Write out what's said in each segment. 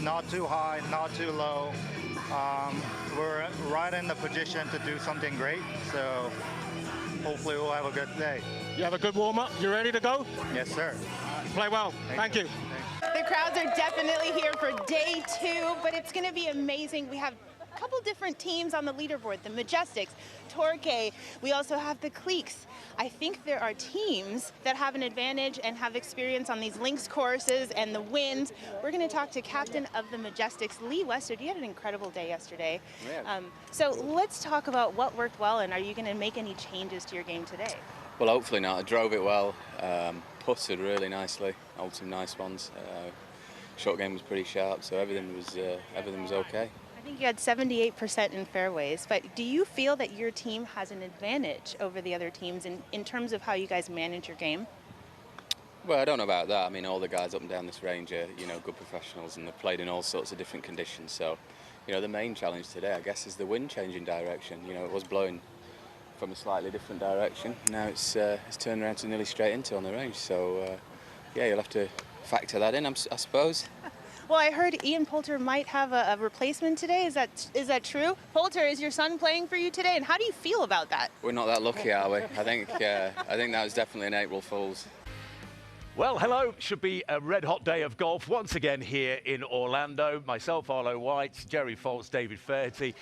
Not too high, not too low. We're right in the position to do something great, so hopefully we'll have a good day. You have a good warm-up? You ready to go? Yes, sir. Play well. Thank you. The crowds are definitely here for day 2, but it's going to be amazing. We have a couple different teams on the leaderboard, the Majestics, Torquay. We also have the Cliques. I think there are teams that have an advantage and have experience on these links courses and the winds. We're going to talk to captain of the Majestics, Lee Westerd. You had an incredible day yesterday. Yeah. So let's talk about what worked well, and are you going to make any changes to your game today? Well, hopefully not. I drove it well, putted really nicely, hold some nice ones. Short game was pretty sharp, so everything was okay. I think you had 78% in fairways, but do you feel that your team has an advantage over the other teams in terms of how you guys manage your game? Well, I don't know about that. I mean, all the guys up and down this range are, good professionals, and they've played in all sorts of different conditions. So, the main challenge today, I guess, is the wind changing direction. It was blowing from a slightly different direction. Now it's turned around to nearly straight into on the range. So, yeah, you'll have to factor that in, I suppose. Well, I heard Ian Poulter might have a replacement today. Is that true? Poulter, is your son playing for you today, and how do you feel about that? We're not that lucky, are we? I think that was definitely an April Fool's. Well, hello. Should be a red-hot day of golf once again here in Orlando. Myself, Arlo White, Jerry Foltz, David Faherty.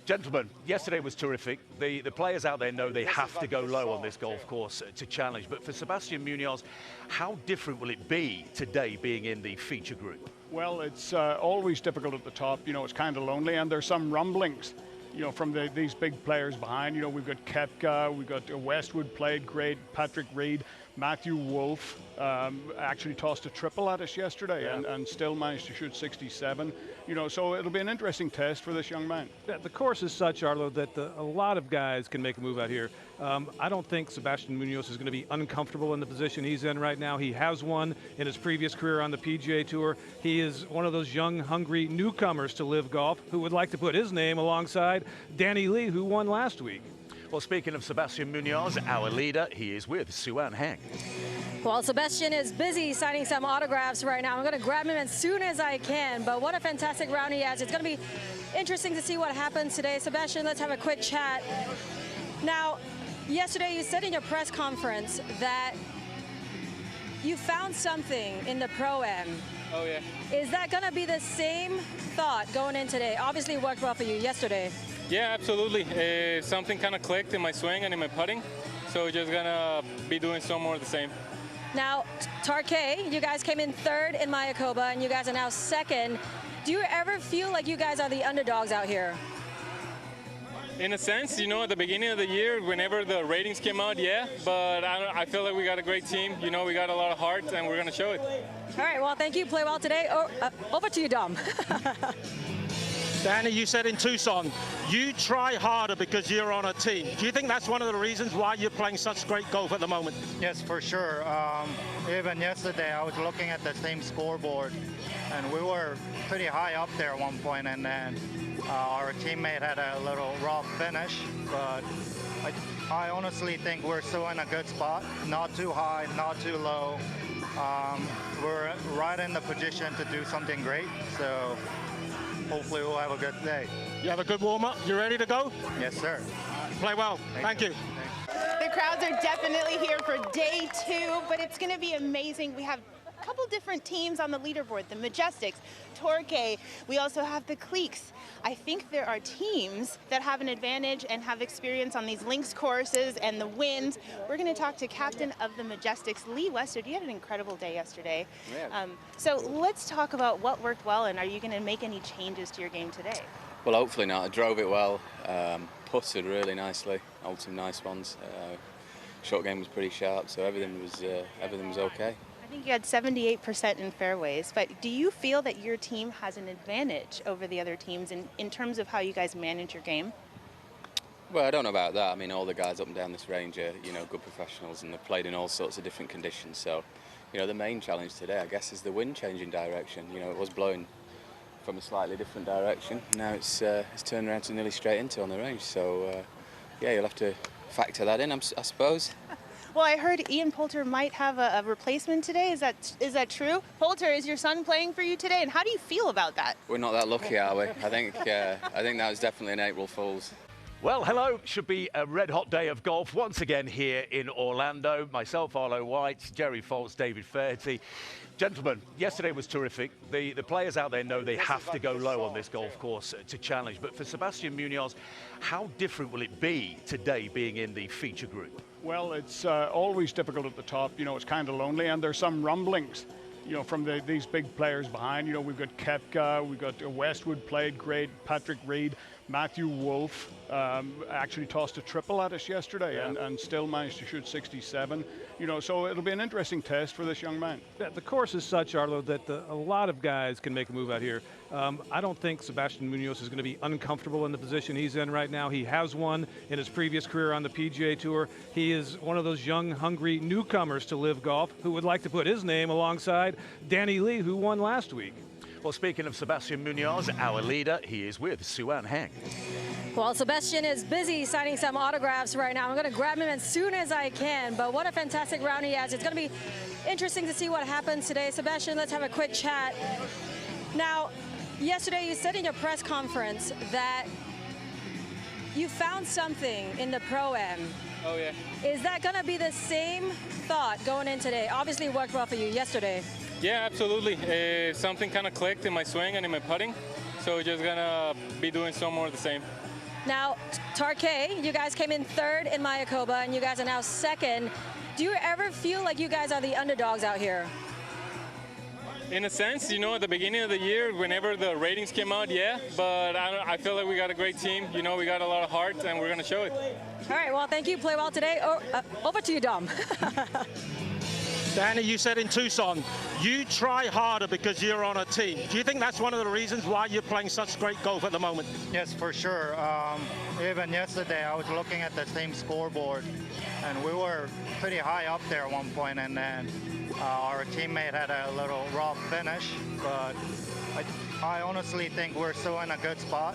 Gentlemen, yesterday was terrific. The players out there know they have to go low on this golf course to challenge. But for Sebastian Munoz, how different will it be today being in the feature group? Well, it's always difficult at the top. It's kind of lonely, and there's some rumblings, from these big players behind. We've got Koepka, we've got Westwood played great, Patrick Reed, Matthew Wolff actually tossed a triple at us yesterday, yeah. and still managed to shoot 67. So it'll be an interesting test for this young man. Yeah, the course is such, Arlo, that a lot of guys can make a move out here. I don't think Sebastian Munoz is going to be uncomfortable in the position he's in right now. He has won in his previous career on the PGA Tour. He is one of those young, hungry newcomers to LIV Golf who would like to put his name alongside Danny Lee, who won last week. Well, speaking of Sebastian Munoz, our leader, he is with Sue-Ann Heng. Well, Sebastian is busy signing some autographs right now. I'm going to grab him as soon as I can, but what a fantastic round he has. It's going to be interesting to see what happens today. Sebastian, let's have a quick chat. Now, yesterday you said in your press conference that you found something in the Pro-Am. Oh, yeah. Is that going to be the same thought going in today? Obviously, it worked well for you yesterday. Yeah, absolutely. Something kind of clicked in my swing and in my putting, so we're just going to be doing some more of the same. Now, Torquay, you guys came in third in Mayakoba, and you guys are now second. Do you ever feel like you guys are the underdogs out here? In a sense, at the beginning of the year, whenever the ratings came out, yeah, but I feel like we got a great team. We got a lot of heart, and we're going to show it. All right, well, thank you. Play well today. Over to you, Dom. Danny, you said in Tucson, you try harder because you're on a team. Do you think that's one of the reasons why you're playing such great golf at the moment? Yes, for sure. Even yesterday, I was looking at the same scoreboard, and we were pretty high up there at one point, and then our teammate had a little rough finish, but I honestly think we're still in a good spot. Not too high, not too low. We're right in the position to do something great, so hopefully we'll have a good day. You have a good warm-up? You ready to go? Yes, sir. Play well. Thank you. The crowds are definitely here for day 2, but it's going to be amazing. We have a couple different teams on the leaderboard, the Majestics, Torquay. We also have the Cliques. I think there are teams that have an advantage and have experience on these links courses and the winds. We're going to talk to captain of the Majestics, Lee Westerd. You had an incredible day yesterday. Yeah. So let's talk about what worked well, and are you going to make any changes to your game today? Well, hopefully not. I drove it well, putted really nicely, hold some nice ones. Short game was pretty sharp, so everything was okay. I think you had 78% in fairways, but do you feel that your team has an advantage over the other teams in terms of how you guys manage your game? Well, I don't know about that. I mean, all the guys up and down this range are, good professionals, and they've played in all sorts of different conditions. So, the main challenge today, I guess, is the wind changing direction. It was blowing from a slightly different direction. Now it's turned around to nearly straight into on the range. So, yeah, you'll have to factor that in, I suppose. Well, I heard Ian Poulter might have a replacement today. Is that true? Poulter, is your son playing for you today, and how do you feel about that? We're not that lucky, are we? I think that was definitely an April Fool's. Well, hello. Should be a red-hot day of golf once again here in Orlando. Myself, Arlo White, Jerry Foltz, David Fairty. Gentlemen, yesterday was terrific. The players out there know they have to go low on this golf course to challenge. But for Sebastian Munoz, how different will it be today being in the feature group? Well, it's always difficult at the top. You know, it's kind of lonely, and there's some rumblings, you know, from these big players behind. You know, we've got Koepka, we've got Westwood played great, Patrick Reed, Matthew Wolff actually tossed a triple at us yesterday, and still managed to shoot 67. You know, so it'll be an interesting test for this young man. Yeah, the course is such, Arlo, that a lot of guys can make a move out here. I don't think Sebastian Munoz is going to be uncomfortable in the position he's in right now. He has won in his previous career on the PGA Tour. He is one of those young, hungry newcomers to LIV Golf who would like to put his name alongside Danny Lee, who won last week. Well, speaking of Sebastian Munoz, our leader, he is with Suan Heng. Well, Sebastian is busy signing some autographs right now. I'm going to grab him as soon as I can, but what a fantastic round he has. It's going to be interesting to see what happens today. Sebastian, let's have a quick chat. Now, yesterday you said in your press conference that you found something in the Pro-Am. Oh, yeah. Is that going to be the same thought going in today? Obviously, it worked well for you yesterday. Yeah, absolutely. Something kind of clicked in my swing and in my putting, so we're just going to be doing some more of the same. Now, Tarkay, you guys came in third in Mayakoba, and you guys are now second. Do you ever feel like you guys are the underdogs out here? In a sense, you know, at the beginning of the year, whenever the ratings came out, yeah, but I feel like we got a great team. You know, we got a lot of heart, and we're going to show it. All right, well, thank you. Play well today. Over to you, Dom. Danny, you said in Tucson, you try harder because you're on a team. Do you think that's one of the reasons why you're playing such great golf at the moment? Yes, for sure. Even yesterday, I was looking at the same scoreboard, and we were pretty high up there at one point, and then our teammate had a little rough finish, but I honestly think we're still in a good spot.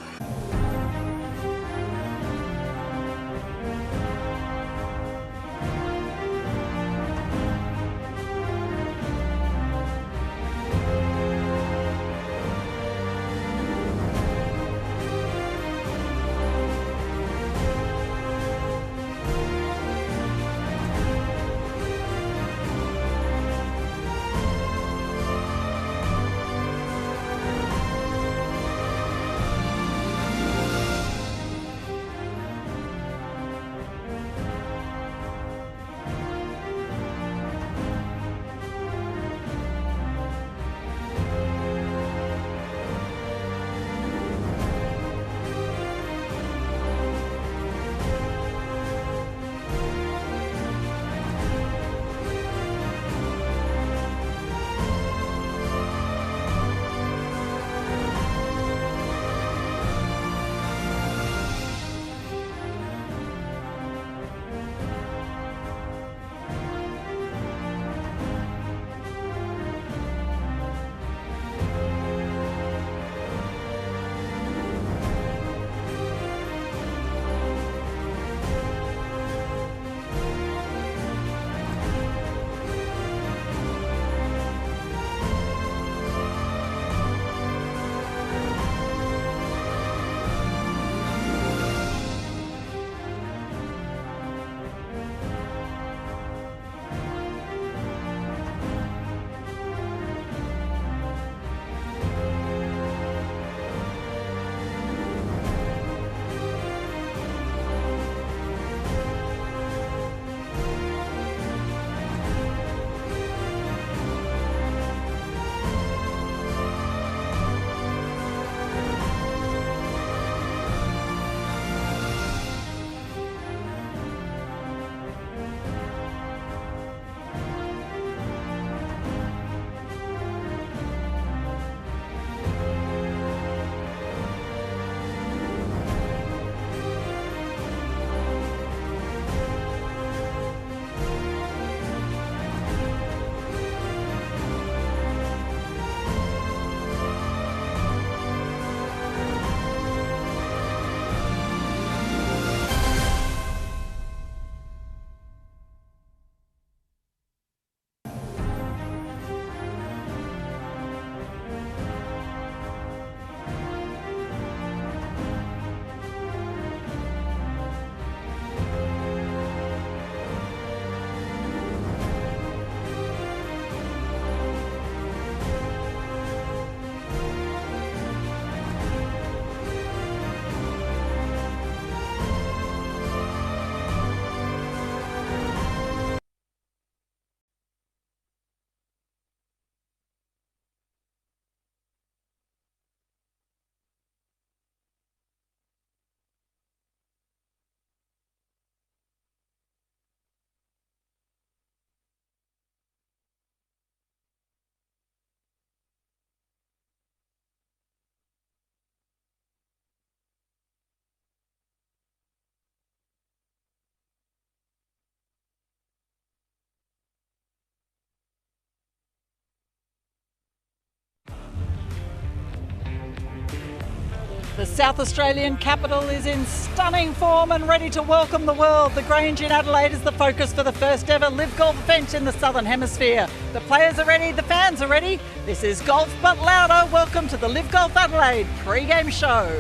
The South Australian capital is in stunning form and ready to welcome the world. The Grange in Adelaide is the focus for the first ever LIV Golf event in the Southern Hemisphere. The players are ready, the fans are ready. This is Golf But Louder. Welcome to the LIV Golf Adelaide pre-game show.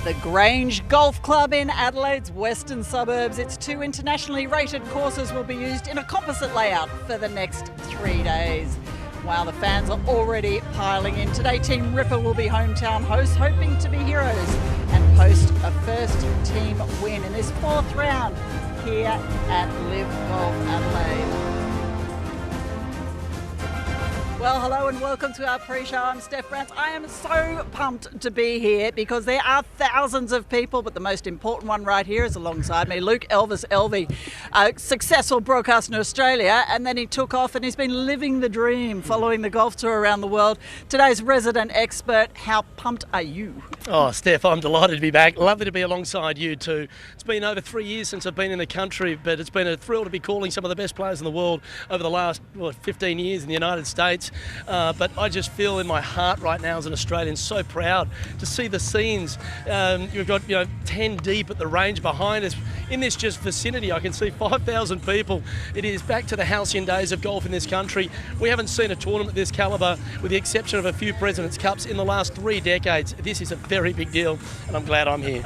The Grange Golf Club in Adelaide's western suburbs. Its 2 internationally rated courses will be used in a composite layout for the next 3 days. Wow, the fans are already piling in. Today, Team Ripper will be hometown hosts, hoping to be heroes and post a first team win in this 4th round here at LIV Golf Adelaide. Well, hello and welcome to our pre-show. I'm Steph Brant. I am so pumped to be here because there are thousands of people, but the most important one right here is alongside me, Luke Elvis Elvey, a successful broadcaster in Australia, and then he took off and he's been living the dream, following the golf tour around the world. Today's resident expert, how pumped are you? Oh, Steph, I'm delighted to be back. Lovely to be alongside you too. It's been over 3 years since I've been in the country, but it's been a thrill to be calling some of the best players in the worworld over the last 15 years in the United States. But I just feel in my heart right now as an Australian so proud to see the scenes. You've got 10 deep at the range behind us. In this just vicinity, I can see 5,000 people. It is back to the halcyon days of golf in this country. We haven't seen a tournament this calibre, with the exception of a few President's Cups, in the last 3 decades. This is a very big deal, and I'm glad I'm here.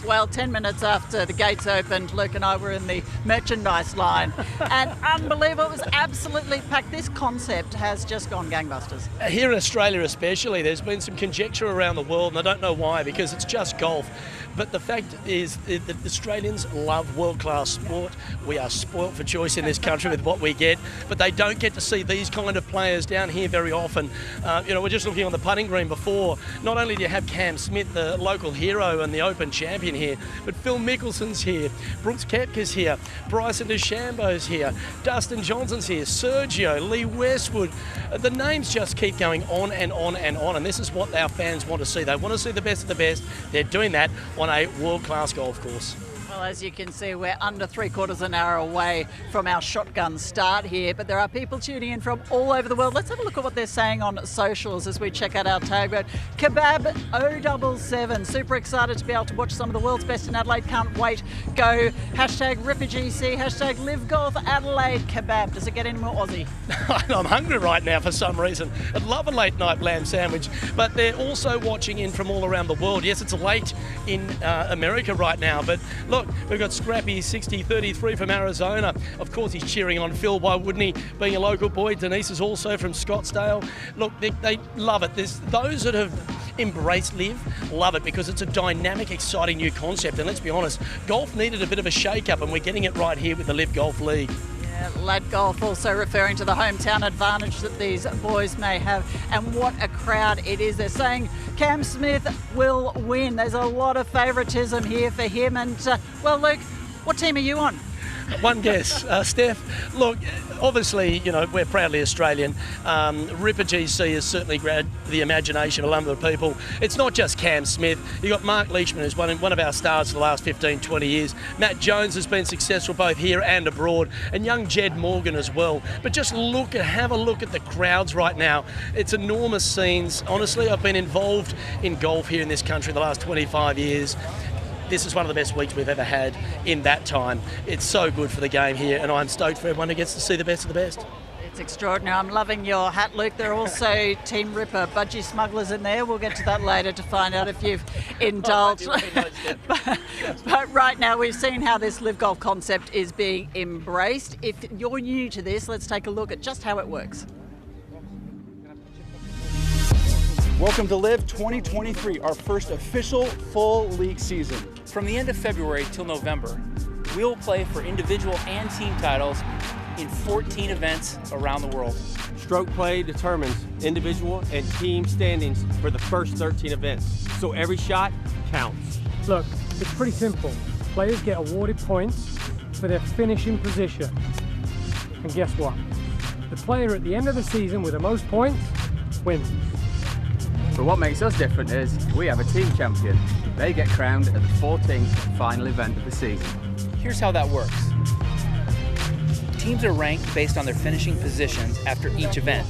Well, 10 minutes after the gates opened, Luke and I were in the merchandise line, and unbelievable, it was absolutely packed. This concept has just gone gangbusters. Here in Australia especially, there's been some conjecture around the world, and I don't know why, because it's just golf. But the fact is that Australians love world-class sport. We are spoilt for choice in this country with what we get, but they don't get to see these kind of players down here very often. We're just looking on the putting green before. Not only do you have Cam Smith, the local hero and the Open champion here, but Phil Mickelson's here, Brooks Koepka's here, Bryson DeChambeau's here, Dustin Johnson's here, Sergio, Lee Westwood. The names just keep going on and on and on, and this is what our fans want to see. They want to see the best of the best. They're doing that on a world-class golf course. Well, as you can see, we're under 3/4 an hour away from our shotgun start here, but there are people tuning in from all over the world. Let's have a look at what they're saying on socials as we check out our tagboat. Kebab 077, super excited to be able to watch some of the world's best in Adelaide. Can't wait. Go #RipperGC, #Live Golf Adelaide. Kebab, does it get any more Aussie? I'm hungry right now for some reason. I'd love a late night lamb sandwich, but they're also watching in from all around the world. Yes, it's late in America right now, but look, we've got Scrappy 6033 from Arizona. Of course, he's cheering on Phil. Why wouldn't he? Being a local boy. Denise is also from Scottsdale. Look, they love it. There's those that have embraced LIV love it because it's a dynamic, exciting new concept. And let's be honest, golf needed a bit of a shake-up, and we're getting it right here with the LIV Golf League. Lad Golf also referring to the hometown advantage that these boys may have, and what a crowd it is. They're saying Cam Smith will win. There's a lot of favouritism here for him. And well, Luke, what team are you on? One guess, Steph. Look, obviously, we're proudly Australian. Ripper GC has certainly grabbed the imagination of a number of people. It's not just Cam Smith. You've got Mark Leishman, who's one of our stars for the last 15, 20 years. Matt Jones has been successful both here and abroad, and young Jed Morgan as well. But just have a look at the crowds right now. It's enormous scenes. Honestly, I've been involved in golf here in this country the last 25 years. This is one of the best weeks we've ever had in that time. It's so good for the game here, and I'm stoked for everyone who gets to see the best of the best. It's extraordinary. I'm loving your hat, Luke. There are also Team Ripper budgie smugglers in there. We'll get to that later to find out if you've indulged. But right now, we've seen how this LIV Golf concept is being embraced. If you're new to this, let's take a look at just how it works. Welcome to LIV 2023, our first official full league season. From the end of February till November, we will play for individual and team titles in 14 events around the world. Stroke play determines individual and team standings for the first 13 events, so every shot counts. Look, it's pretty simple. Players get awarded points for their finishing position. And guess what? The player at the end of the season with the most points wins. But what makes us different is we have a team champion. They get crowned at the 14th final event of the season. Here's how that works. Teams are ranked based on their finishing positions after each event.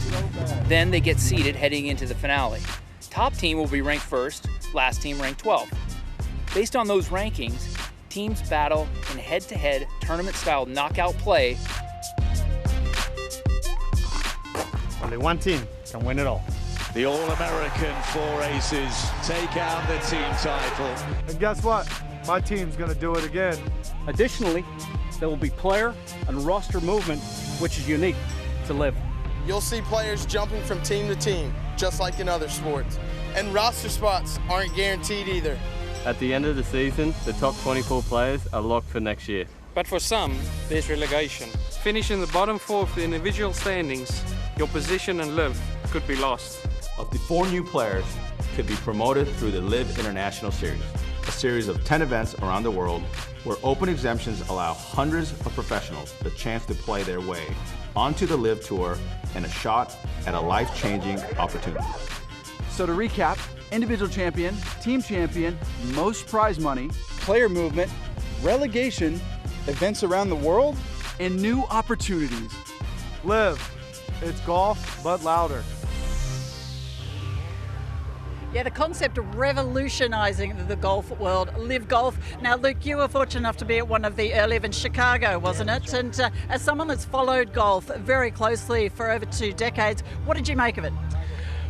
Then they get seeded heading into the finale. Top team will be ranked first, last team ranked 12th. Based on those rankings, teams battle in head-to-head tournament-style knockout play. Only one team can win it all. The All-American Four Aces take out the team title. And guess what? My team's going to do it again. Additionally, there will be player and roster movement, which is unique to LIV. You'll see players jumping from team to team, just like in other sports. And roster spots aren't guaranteed either. At the end of the season, the top 24 players are locked for next year. But for some, there's relegation. Finishing the bottom 4 of the individual standings, your position in LIV could be lost. Up to 4 new players could be promoted through the LIV International Series, a series of 10 events around the world where open exemptions allow hundreds of professionals the chance to play their way onto the LIV Tour and a shot at a life-changing opportunity. So to recap, individual champion, team champion, most prize money, player movement, relegation, events around the world, and new opportunities. LIV, it's golf, but louder. Yeah, the concept of revolutionising the golf world, LIV Golf. Now, Luke, you were fortunate enough to be at one of the LIV in Chicago, wasn't it? And as someone that's followed golf very closely for over 2 decades, what did you make of it?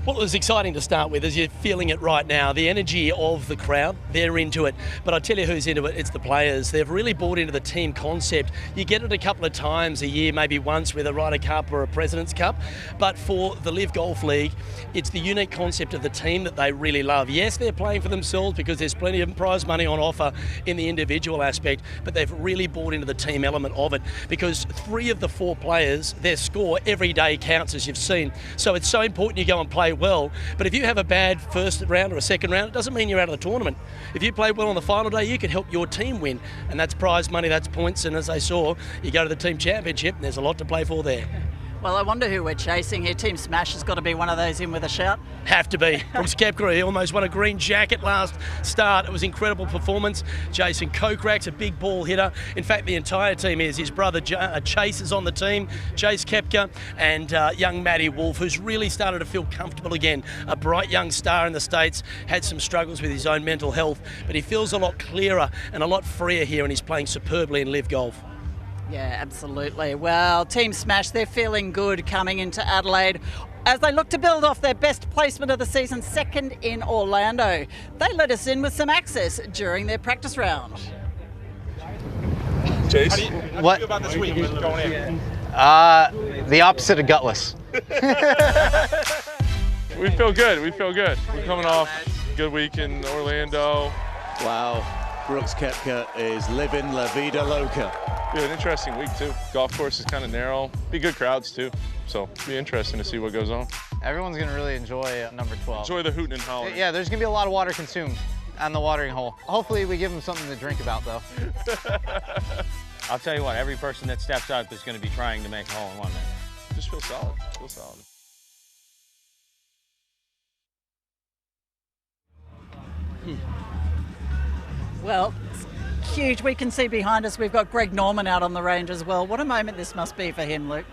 Well, it was exciting to start with, as you're feeling it right now. The energy of the crowd, they're into it. But I tell you who's into it, it's the players. They've really bought into the team concept. You get it a couple of times a year, maybe once with a Ryder Cup or a President's Cup. But for the LIV Golf League, it's the unique concept of the team that they really love. Yes, they're playing for themselves because there's plenty of prize money on offer in the individual aspect, but they've really bought into the team element of it because 3 of the 4 players, their score every day counts, as you've seen. So it's so important you go and play well, but if you have a bad first round or a second round, it doesn't mean you're out of the tournament. If you play well on the final day, you can help your team win, and that's prize money, that's points, and as they saw, you go to the team championship and there's a lot to play for there. Well, I wonder who we're chasing here. Team Smash has got to be one of those in with a shout. Have to be. From Skepka, he almost won a green jacket last start. It was incredible performance. Jason Kokrak's a big ball hitter. In fact, the entire team is. His brother Chase is on the team, Chase Koepka, and young Matty Wolff, who's really started to feel comfortable again. A bright young star in the States, had some struggles with his own mental health, but he feels a lot clearer and a lot freer here, and he's playing superbly in LIV Golf. Yeah, absolutely. Well, Team Smash, they're feeling good coming into Adelaide as they look to build off their best placement of the season, second in Orlando. They let us in with some access during their practice round. Chase, how do you feel about this week going in? The opposite of gutless. We feel good. We feel good. We're coming off a good week in Orlando. Wow, Brooks Koepka is living La Vida Loca. Be an interesting week too. Golf course is kind of narrow. Be good crowds too, so be interesting to see what goes on. Everyone's going to really enjoy number 12. Enjoy the hooting and hollering. Yeah, there's going to be a lot of water consumed on the watering hole. Hopefully we give them something to drink about though. I'll tell you what, every person that steps up is going to be trying to make a hole-in-one. Just feel solid. Feel solid. Well, it's huge. We can see behind us we've got Greg Norman out on the range as well. What a moment this must be for him, Luke.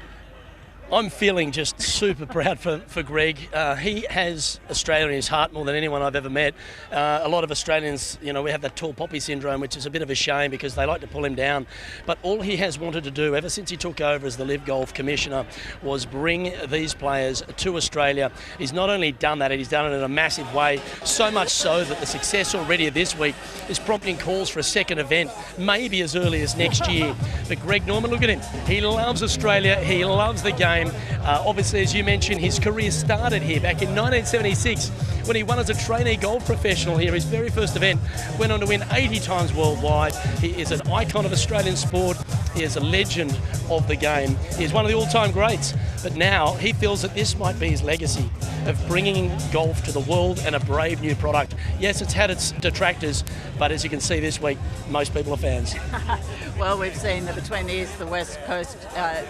I'm feeling just super proud for Greg. He has Australia in his heart more than anyone I've ever met. A lot of Australians, you know, we have that tall poppy syndrome, which is a bit of a shame because they like to pull him down. But all he has wanted to do ever since he took over as the LIV Golf Commissioner was bring these players to Australia. He's not only done that, he's done it in a massive way, so much so that the success already of this week is prompting calls for a second event, maybe as early as next year. But Greg Norman, look at him. He loves Australia. He loves the game. Obviously, as you mentioned, his career started here back in 1976 when he won as a trainee golf professional here. His very first event, went on to win 80 times worldwide. He is an icon of Australian sport. He is a legend of the game. He's one of the all-time greats. But now he feels that this might be his legacy of bringing golf to the world and a brave new product. Yes, it's had its detractors, but as you can see this week, most people are fans. Well, we've seen that between the East and the West Coast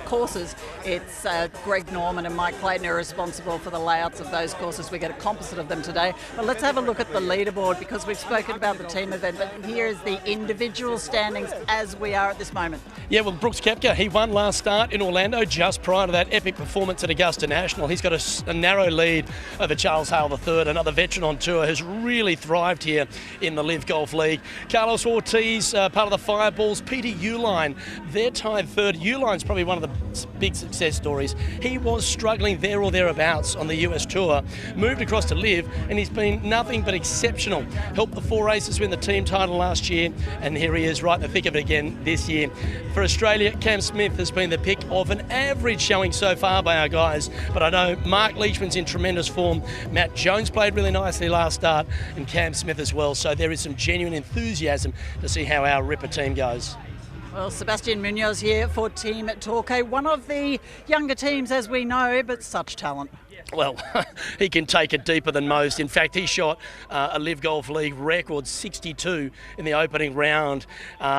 courses, it's Greg Norman and Mike Clayton are responsible for the layouts of those courses. We get a composite of them today. But let's have a look at the leaderboard, because we've spoken about the team event, but here is the individual standings as we are at this moment. Yeah, well, Brooks Koepka, he won last start in Orlando just prior to that epic performance at Augusta National. He's got a narrow lead over Charles Hale III, another veteran on tour, has really thrived here in the LIV Golf League. Carlos Ortiz, part of the Fireballs. Peter Uline, they're tied third. Uline's probably one of the big success stories. He was struggling there or thereabouts on the US Tour, moved across to LIV, and he's been nothing but exceptional. Helped the Four Aces win the team title last year, and here he is right in the thick of it again this year. For Australia, Cam Smith has been the pick of an average showing so far by our guys, but I know Mark Leishman's in tremendous form. Matt Jones played really nicely last start, and Cam Smith as well, so there is some genuine enthusiasm to see how our Ripper team goes. Well, Sebastian Munoz here for Team Torquay, one of the younger teams as we know, but such talent. Well, he can take it deeper than most. In fact, he shot a LIV Golf League record 62 in the opening round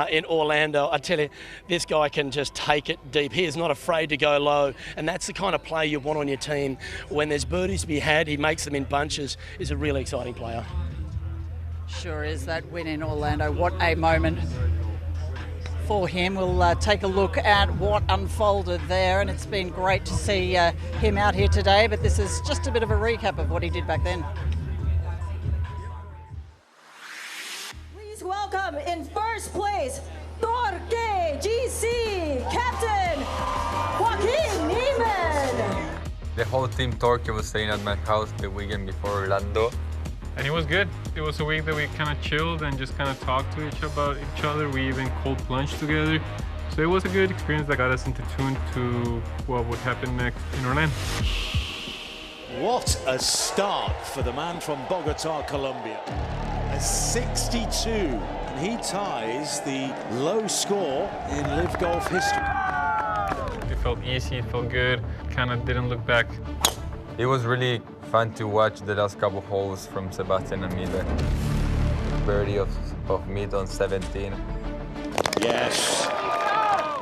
in Orlando. I tell you, this guy can just take it deep. He is not afraid to go low, and that's the kind of player you want on your team. When there's birdies to be had, he makes them in bunches. He's a really exciting player. Sure is. That win in Orlando. What a moment for him. We'll take a look at what unfolded there, and it's been great to see him out here today, but this is just a bit of a recap of what he did back then. Please welcome in first place, Torquay GC Captain Joaquin Neiman. The whole team Torquay was staying at my house the weekend before Orlando. And it was good. It was a week that we kind of chilled and just kind of talked to about each other. We even cold plunged together. So it was a good experience that got us into tune to what would happen next in Orlando. What a start for the man from Bogota, Colombia. A 62, and he ties the low score in LIV Golf history. It felt easy, it felt good, kind of didn't look back. It was really fun to watch the last couple holes from Sebastian and me. The birdie of Mead on 17. Yes.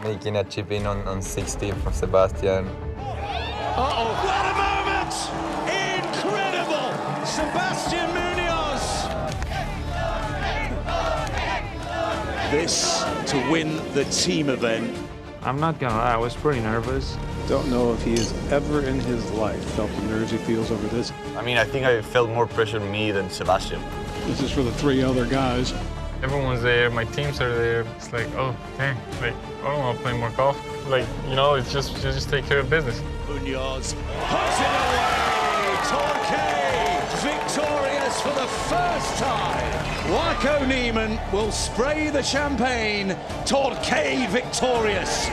Making a chip in on 16 from Sebastian. Uh-oh, what a moment! Incredible! Sebastian Munoz! This to win the team event. I'm not gonna lie, I was pretty nervous. Don't know if he has ever in his life felt the nerves he feels over this. I mean, I think I felt more pressure on me than Sebastian. This is for the three other guys. Everyone's there, my teams are there. It's like, oh, dang, like, I don't want to play more golf. Like, you know, it's just take care of business. Munoz puts it away! Torquay victorious for the first time! Joaquin Neiman will spray the champagne. Torquay victorious!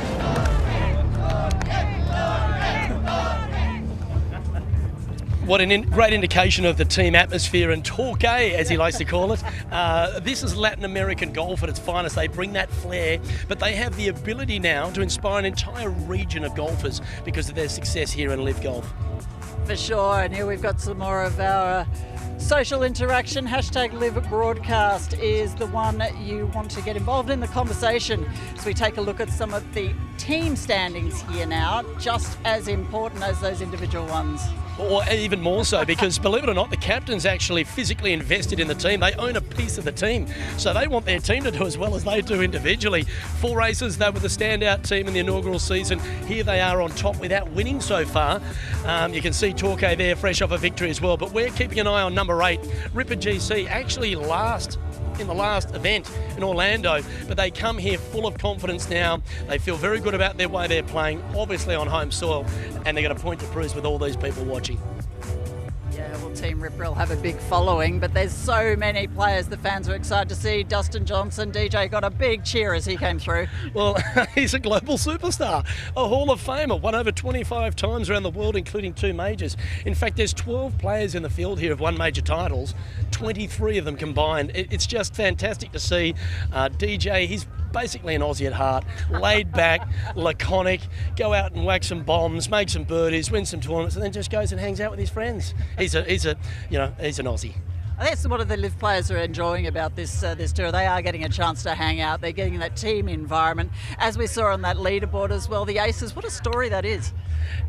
What a great indication of the team atmosphere in Torquay, as he likes to call it. This is Latin American golf at its finest. They bring that flair, but they have the ability now to inspire an entire region of golfers because of their success here in LIV Golf. For sure, and here we've got some more of our social interaction. Hashtag LIV Broadcast is the one you want to get involved in the conversation as we take a look at some of the team standings here now, just as important as those individual ones. Or even more so, because believe it or not, the captain's actually physically invested in the team. They own a piece of the team, so they want their team to do as well as they do individually. Four Aces, they were the standout team in the inaugural season. Here they are on top without winning so far. You can see Torquay there, fresh off a victory as well, but we're keeping an eye on number 8, Ripper GC, actually last in the last event in Orlando, but they come here full of confidence now. They feel very good about their way they're playing, obviously on home soil, and they're going to point to prove with all these people watching. Yeah, well, Team Ripper will have a big following, but there's so many players the fans are excited to see. Dustin Johnson, DJ, got a big cheer as he came through. Well, he's a global superstar, a Hall of Famer, won over 25 times around the world, including 2 majors. In fact, there's 12 players in the field here who've won major titles, 23 of them combined. It's just fantastic to see. DJ, he's basically an Aussie at heart, laid back, laconic, go out and whack some bombs, make some birdies, win some tournaments, and then just goes and hangs out with his friends. He's an Aussie. I think that's what the LIV players are enjoying about this tour. They are getting a chance to hang out. They're getting that team environment. As we saw on that leaderboard as well, the Aces, what a story that is.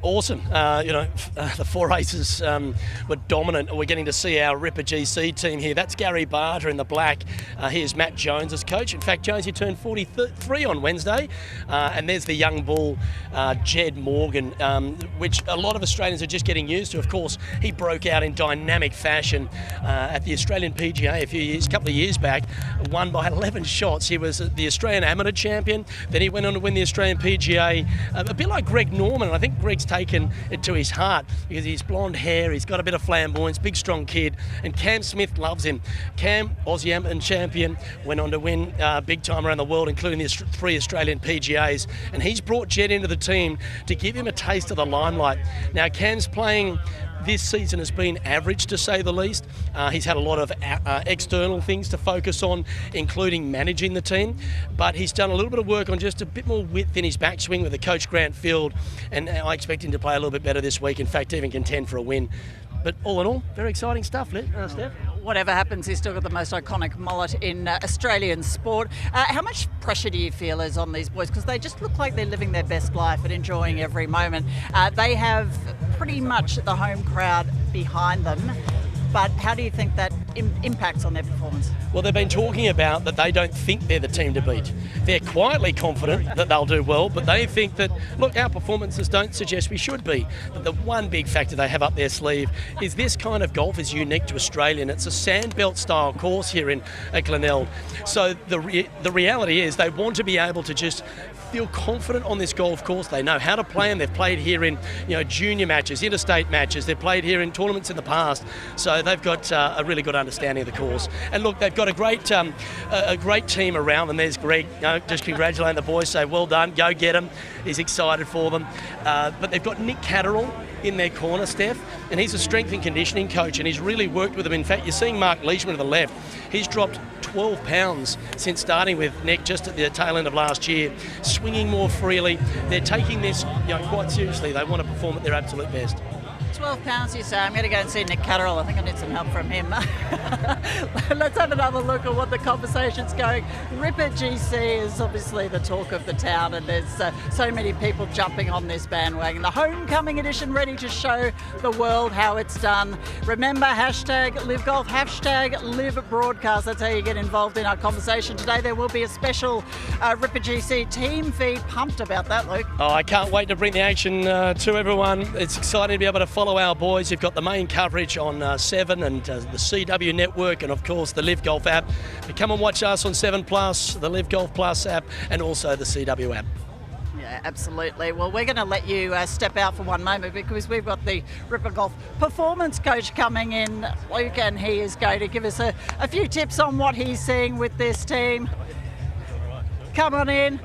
Awesome. The 4 Aces were dominant. We're getting to see our Ripper GC team here. That's Gary Barter in the black. Here's Matt Jones as coach. In fact, Jones, he turned 43 on Wednesday. And there's the young bull, Jed Morgan, which a lot of Australians are just getting used to. Of course, he broke out in dynamic fashion at the Australian PGA a couple of years back, won by 11 shots. He was the Australian Amateur Champion. Then he went on to win the Australian PGA, a bit like Greg Norman. I think Greg's taken it to his heart because he's blonde hair, he's got a bit of flamboyance, big strong kid, and Cam Smith loves him. Cam, Aussie Amateur Champion, went on to win big time around the world, including the 3 Australian PGAs, and he's brought Jed into the team to give him a taste of the limelight. Now Cam's playing this season has been average, to say the least. He's had a lot of external things to focus on, including managing the team, but he's done a little bit of work on just a bit more width in his backswing with the coach Grant Field, and I expect him to play a little bit better this week, in fact even contend for a win. But all in all, very exciting stuff, Steph. Whatever happens, he's still got the most iconic mullet in Australian sport. How much pressure do you feel is on these boys? Because they just look like they're living their best life and enjoying every moment. They have pretty much the home crowd behind them. But how do you think that impacts on their performance? Well, they've been talking about that they don't think they're the team to beat. They're quietly confident that they'll do well, but they think that, look, our performances don't suggest we should be. But the one big factor they have up their sleeve is this kind of golf is unique to Australia, and it's a sandbelt style course here at Glenelg. So the reality is they want to be able to just feel confident on this golf course. They know how to play them. They've played here in junior matches, interstate matches. They've played here in tournaments in the past. So they've got a really good understanding of the course. And look, they've got a great team around them. There's Greg, just congratulating the boys, say well done, go get them. He's excited for them. But they've got Nick Catterall in their corner, Steph, and he's a strength and conditioning coach, and he's really worked with them. In fact, you're seeing Mark Leishman to the left. He's dropped 12 pounds since starting with Nick just at the tail end of last year, swinging more freely. They're taking this quite seriously. They want to perform at their absolute best. 12 pounds, you say. I'm going to go and see Nick Catterall. I think I need some help from him. Let's have another look at what the conversation's going. Ripper GC is obviously the talk of the town, and there's so many people jumping on this bandwagon. The homecoming edition ready to show the world how it's done. Remember, #LiveGolf, #LiveBroadcast. That's how you get involved in our conversation today. There will be a special Ripper GC team feed. Pumped about that, Luke. Oh, I can't wait to bring the action to everyone. It's exciting to be able to follow our boys. You've got the main coverage on 7 and the CW network, and of course the LIV Golf app. But come and watch us on 7 Plus, the LIV Golf Plus app, and also the CW app. Yeah, absolutely. Well, we're going to let you step out for one moment because we've got the Ripper Golf performance coach coming in, Luke, and he is going to give us a few tips on what he's seeing with this team. Come on in.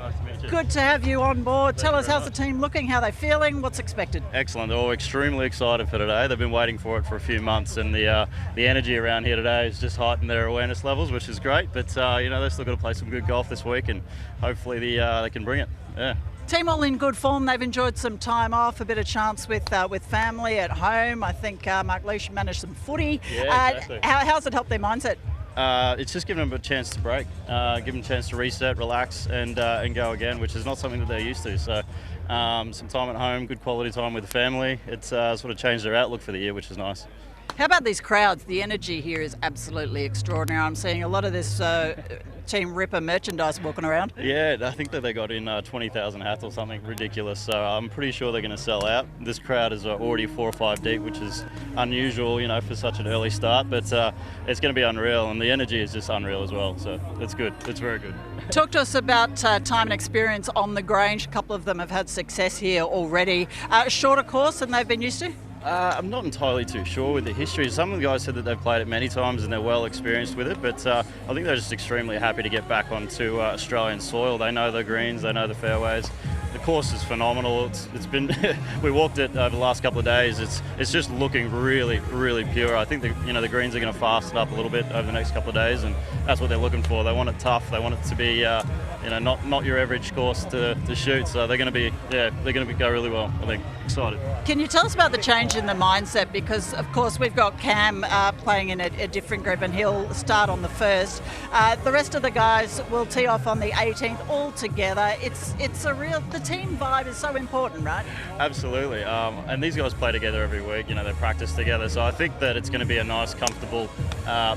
Good to have you on board. Tell us, how's the team looking? How are they feeling? What's expected? Excellent. They're all extremely excited for today. They've been waiting for it for a few months, and the energy around here today has just heightened their awareness levels, which is great. But they're still got to play some good golf this week, and hopefully they can bring it. Yeah. Team all in good form. They've enjoyed some time off, a bit of chance with family at home. I think Mark Leach managed some footy. Yeah, exactly. How's it helped their mindset? It's just given them a chance to break, give them a chance to reset, relax, and go again, which is not something that they're used to. So some time at home, good quality time with the family. It's sort of changed their outlook for the year, which is nice. How about these crowds? The energy here is absolutely extraordinary. I'm seeing a lot of this Team Ripper merchandise walking around. Yeah, I think that they got in 20,000 hats or something ridiculous, so I'm pretty sure they're going to sell out. This crowd is already 4 or 5 deep, which is unusual, for such an early start, but it's going to be unreal, and the energy is just unreal as well, so it's good. It's very good. Talk to us about time and experience on the Grange. A couple of them have had success here already. Shorter course than they've been used to? I'm not entirely too sure with the history. Some of the guys said that they've played it many times and they're well experienced with it, but I think they're just extremely happy to get back onto Australian soil. They know the greens, they know the fairways. The course is phenomenal. It's been we walked it over the last couple of days. It's just looking really, really pure. I think the greens are going to fasten up a little bit over the next couple of days, and that's what they're looking for. They want it tough. They want it to be not your average course to shoot. So they're going to go really well. I think. Excited. Can you tell us about the change in the mindset? Because of course we've got Cam playing in a different group, and he'll start on the 1st. The rest of the guys will tee off on the 18th all together. It's a real, the team vibe is so important, right? Absolutely. And these guys play together every week. They practice together. So I think that it's going to be a nice, comfortable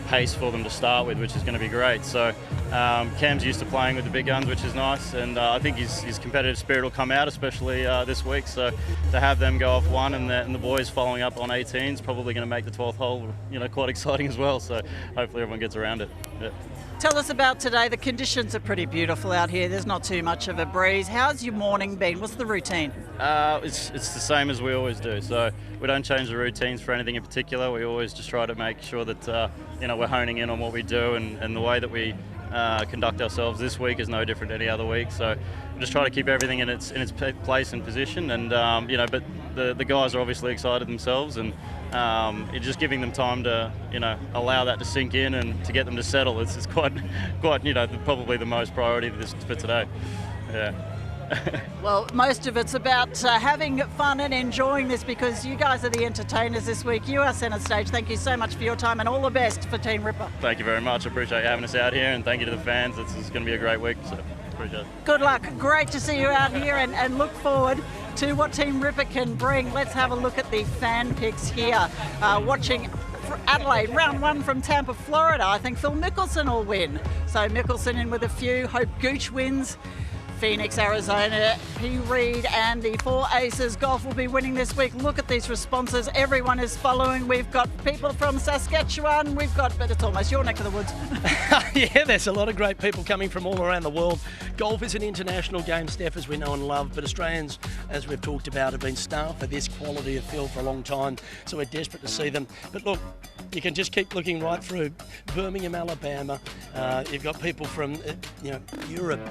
pace for them to start with, which is going to be great. So Cam's used to playing with the big guns, which is nice, and I think his competitive spirit will come out, especially this week. So to have them go off 1 and the boys following up on 18 is probably going to make the 12th hole, quite exciting as well. So hopefully everyone gets around it. Yeah. Tell us about today. The conditions are pretty beautiful out here. There's not too much of a breeze. How's your morning been? What's the routine? It's the same as we always do. So we don't change the routines for anything in particular. We always just try to make sure that we're honing in on what we do, and the way that we conduct ourselves this week is no different to any other week. So we just try to keep everything in its place and position, and but the guys are obviously excited themselves, and it's just giving them time to allow that to sink in and to get them to settle. It's quite probably the most priority for today. Yeah. Well, most of it's about having fun and enjoying this, because you guys are the entertainers this week. You are centre stage. Thank you so much for your time, and all the best for Team Ripper. Thank you very much. I appreciate you having us out here, and thank you to the fans. It's going to be a great week, so appreciate it. Good luck. Great to see you out here, and look forward to what Team Ripper can bring. Let's have a look at the fan picks here. Watching Adelaide, round 1 from Tampa, Florida. I think Phil Mickelson will win. So Mickelson in with a few. Hope Gooch wins. Phoenix, Arizona, P. Reed and the 4 Aces Golf will be winning this week. Look at these responses. Everyone is following. We've got people from Saskatchewan. But it's almost your neck of the woods. Yeah, there's a lot of great people coming from all around the world. Golf is an international game, Steph, as we know and love, but Australians, as we've talked about, have been starved for this quality of field for a long time, so we're desperate to see them. But look, you can just keep looking right through Birmingham, Alabama. You've got people from Europe,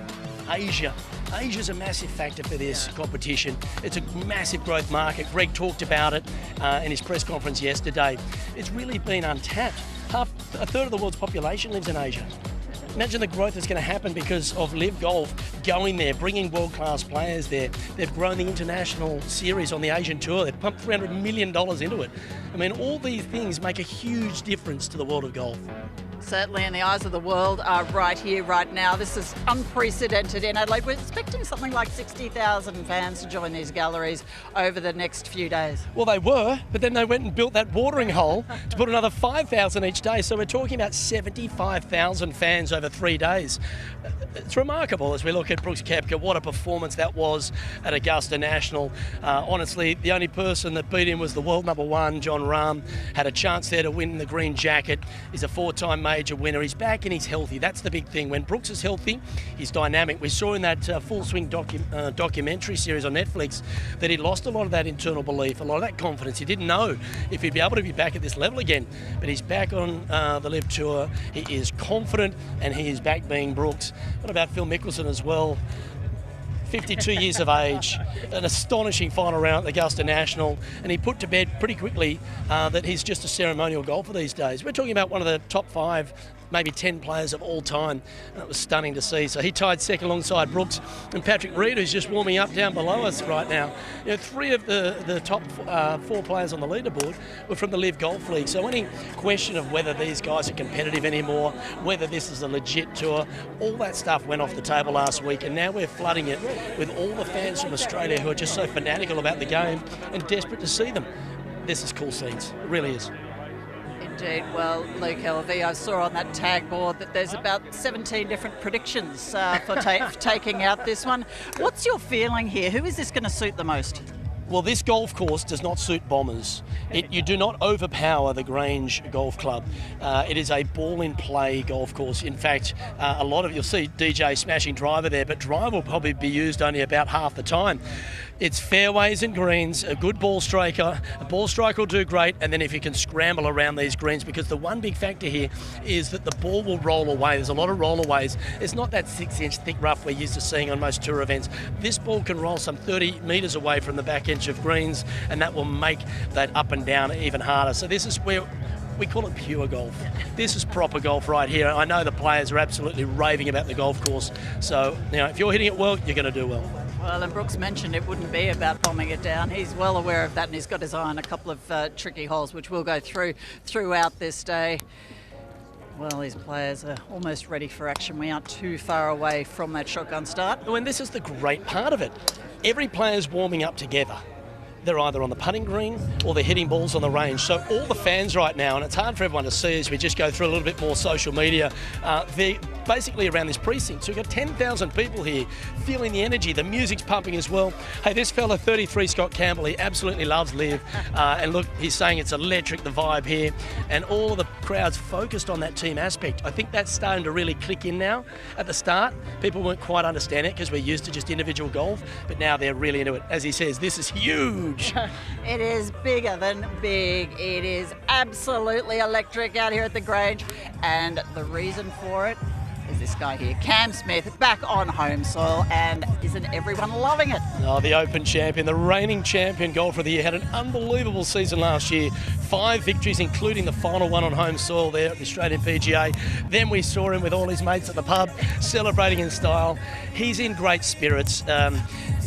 Asia. Asia's a massive factor for this competition. It's a massive growth market. Greg talked about it in his press conference yesterday. It's really been untapped. A third of the world's population lives in Asia. Imagine the growth that's going to happen because of LIV Golf going there, bringing world-class players there. They've grown the international series on the Asian Tour. They've pumped $300 million into it. I mean, all these things make a huge difference to the world of golf. Certainly, and the eyes of the world are right here, right now. This is unprecedented in Adelaide. We're expecting something like 60,000 fans to join these galleries over the next few days. Well, they were, but then they went and built that watering hole to put another 5,000 each day. So we're talking about 75,000 fans over 3 days. It's remarkable as we look at Brooks Koepka. What a performance that was at Augusta National. Honestly, the only person that beat him was the world #1, John Rahm. Had a chance there to win the green jacket. He's a 4-time major winner. He's back and he's healthy. That's the big thing. When Brooks is healthy, he's dynamic. We saw in that Full Swing documentary series on Netflix that he lost a lot of that internal belief, a lot of that confidence. He didn't know if he'd be able to be back at this level again, but he's back on the LIV Tour. He is confident and he is back being Brooks. What about Phil Mickelson as well? 52 years of age, an astonishing final round at Augusta National, and he put to bed pretty quickly that he's just a ceremonial golfer these days. We're talking about one of the top 5, maybe 10 players of all time, and it was stunning to see. So he tied second alongside Brooks, and Patrick Reed, who's just warming up down below us right now. 3 of the top 4 players on the leaderboard were from the LIV Golf League. So any question of whether these guys are competitive anymore, whether this is a legit tour, all that stuff went off the table last week, and now we're flooding it with all the fans from Australia who are just so fanatical about the game and desperate to see them. This is cool scenes. It really is. Indeed. Well, Luke LIV, I saw on that tag board that there's about 17 different predictions for taking out this one. What's your feeling here? Who is this going to suit the most? Well, this golf course does not suit bombers. You do not overpower the Grange Golf Club. It is a ball-in-play golf course. In fact, a lot of you'll see DJ smashing driver there, but driver will probably be used only about half the time. It's fairways and greens, a good ball striker. A ball striker will do great, and then if you can scramble around these greens, because the one big factor here is that the ball will roll away. There's a lot of rollaways. It's not that 6-inch thick rough we're used to seeing on most tour events. This ball can roll some 30 metres away from the back edge of greens, and that will make that up and down even harder. So this is where We call it pure golf. This is proper golf right here. I know the players are absolutely raving about the golf course. So, if you're hitting it well, you're going to do well. Well, and Brooks mentioned it wouldn't be about bombing it down. He's well aware of that, and he's got his eye on a couple of tricky holes, which we'll go throughout this day. Well, these players are almost ready for action. We aren't too far away from that shotgun start. And this is the great part of it. Every player's warming up together. They're either on the putting green or they're hitting balls on the range. So all the fans right now, and it's hard for everyone to see as we just go through a little bit more social media, they're basically around this precinct. So we've got 10,000 people here feeling the energy. The music's pumping as well. Hey, this fella, 33, Scott Campbell, he absolutely loves LIV. And look, he's saying it's electric, the vibe here. And all of the crowd's focused on that team aspect. I think that's starting to really click in now. At the start, people weren't quite understanding it because we're used to just individual golf. But now they're really into it. As he says, this is huge. It is bigger than big. It is absolutely electric out here at the Grange. And the reason for it is this guy here, Cam Smith, back on home soil, and isn't everyone loving it? Oh, the Open champion, the reigning champion golfer of the year, had an unbelievable season last year. 5 victories, including the final one on home soil there at the Australian PGA. Then we saw him with all his mates at the pub, celebrating in style. He's in great spirits.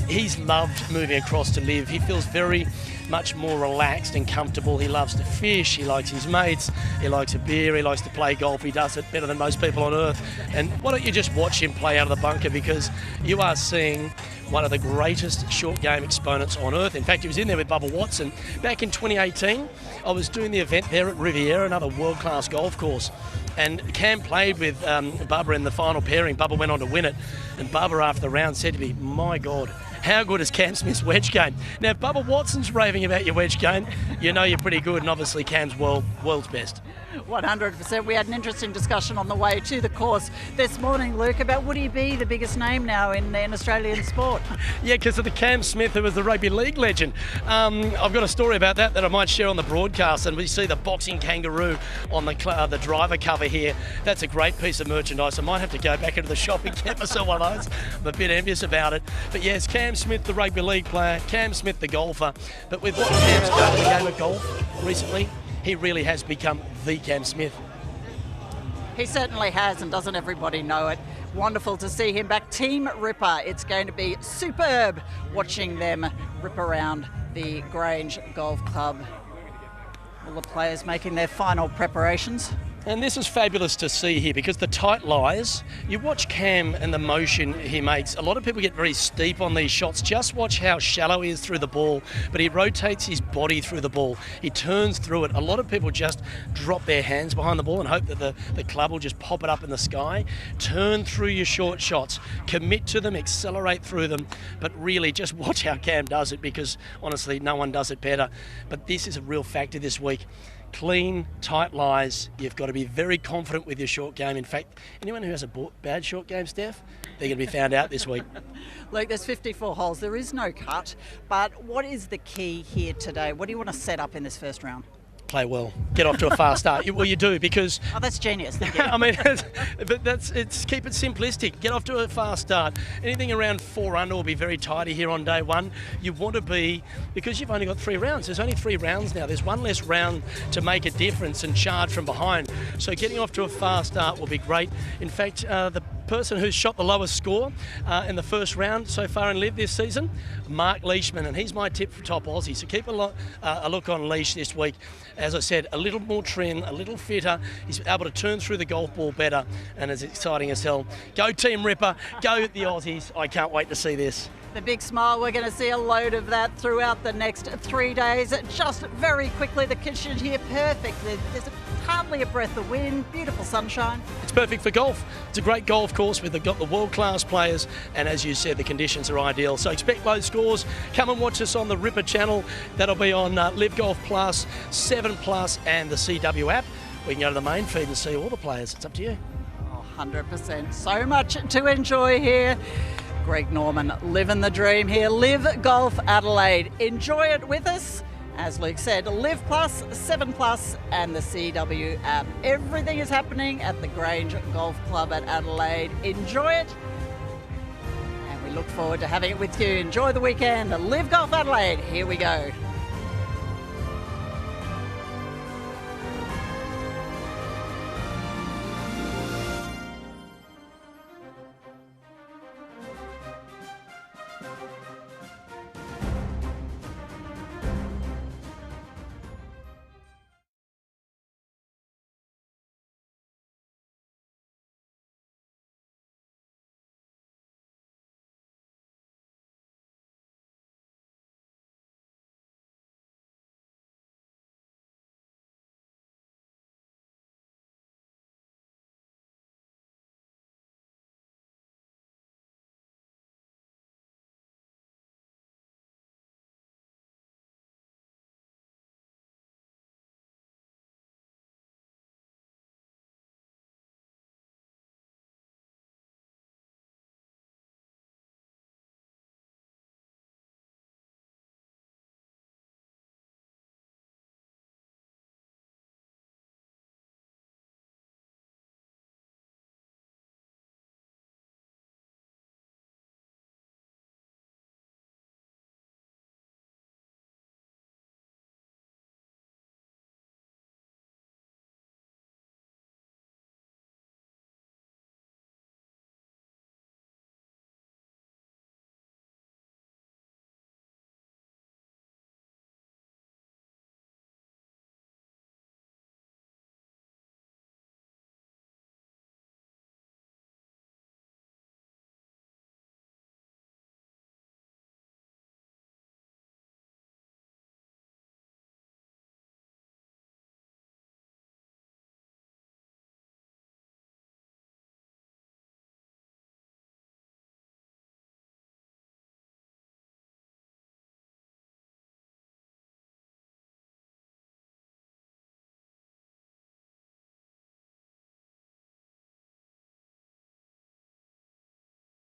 He's loved moving across to LIV. He feels very much more relaxed and comfortable. He loves to fish, he likes his mates, he likes a beer, he likes to play golf. He does it better than most people on earth. And why don't you just watch him play out of the bunker, because you are seeing one of the greatest short game exponents on earth. In fact, he was in there with Bubba Watson. Back in 2018, I was doing the event there at Riviera, another world-class golf course. And Cam played with Bubba in the final pairing. Bubba went on to win it. And Bubba, after the round, said to me, "My God, how good is Cam Smith's wedge game?" Now, if Bubba Watson's raving about your wedge game, you know you're pretty good, and obviously Cam's world's best. 100%. We had an interesting discussion on the way to the course this morning, Luke, about would he be the biggest name now in Australian sport? Yeah, because of the Cam Smith, who was the rugby league legend. I've got a story about that I might share on the broadcast, and we see the boxing kangaroo on the driver cover here. That's a great piece of merchandise. I might have to go back into the shop and get myself one of those. I'm a bit envious about it. But yes, Cam Smith, the rugby league player, Cam Smith, the golfer. But with what Cam's done in the game of golf recently, he really has become the Cam Smith. He certainly has, and doesn't everybody know it? Wonderful to see him back. Team Ripper. It's going to be superb watching them rip around the Grange Golf Club. All the players making their final preparations. And this is fabulous to see here, because the tight lies, you watch Cam and the motion he makes. A lot of people get very steep on these shots. Just watch how shallow he is through the ball, but he rotates his body through the ball. He turns through it. A lot of people just drop their hands behind the ball and hope that the club will just pop it up in the sky. Turn through your short shots, commit to them, accelerate through them, but really just watch how Cam does it, because honestly, no one does it better. But this is a real factor this week. Clean, tight lies. You've got to be very confident with your short game. In fact, anyone who has a bad short game, Steph, they're going to be found out this week. Look, there's 54 holes. There is no cut. But what is the key here today? What do you want to set up in this first round? Play well, get off to a fast start. Well, you do, because that's genius. Thank you. I mean, but it's keep it simplistic. Get off to a fast start. Anything around 4 under will be very tidy here on day one. You want to be, because you've only got 3 rounds. There's only 3 rounds now. There's one less round to make a difference and charge from behind. So getting off to a fast start will be great. In fact, the person who's shot the lowest score in the first round so far in LIV this season, Mark Leishman, and he's my tip for top Aussie. So keep a look on Leish this week. As I said, a little more trim, a little fitter. He's able to turn through the golf ball better, and it's exciting as hell. Go Team Ripper, go the Aussies. I can't wait to see this. The big smile, we're going to see a load of that throughout the next 3 days. Just very quickly, the conditions here, perfect. There's hardly a breath of wind, beautiful sunshine. It's perfect for golf. It's a great golf course. We've got the world-class players, and as you said, the conditions are ideal. So expect low scores. Come and watch us on the Ripper channel. That'll be on LIV Golf Plus, 7 Plus, and the CW app. We can go to the main feed and see all the players. It's up to you. 100%. So much to enjoy here. Greg Norman living the dream here. LIV Golf Adelaide. Enjoy it with us. As Luke said, LIV Plus, 7 Plus, and the CW app. Everything is happening at the Grange Golf Club at Adelaide. Enjoy it. And we look forward to having it with you. Enjoy the weekend. LIV Golf Adelaide. Here we go.